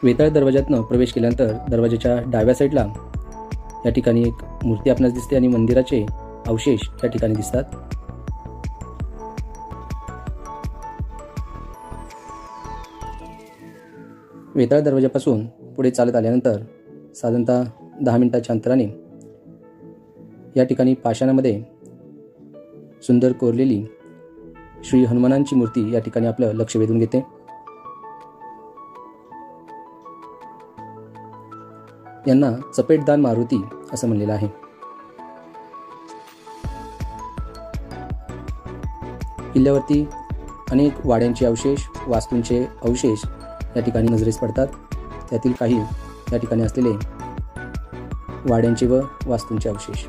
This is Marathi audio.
वेताळ दरवाजातनं प्रवेश केल्यानंतर दरवाजाच्या डाव्या साईडला या ठिकाणी एक मूर्ती आपणास दिसते आणि मंदिराचे अवशेष या ठिकाणी दिसतात. वेताळ दरवाजापासून पुढे चालत आल्यानंतर साधारणतः 10 मिनिटाच्या अंतराने या ठिकाणी पाषाणामध्ये सुंदर कोरलेली श्री हनुमानांची मूर्ती या ठिकाणी आपलं लक्ष वेधून घेते. यांना चपेटदान मारुती असं म्हणलेलं आहे. किल्ल्यावरती अनेक वाड्यांचे अवशेष, वास्तूंचे अवशेष या ठिकाणी नजरेस पडतात. त्यातील काही या ठिकाणी असलेले वाड्यांचे व वास्तूंचे अवशेष.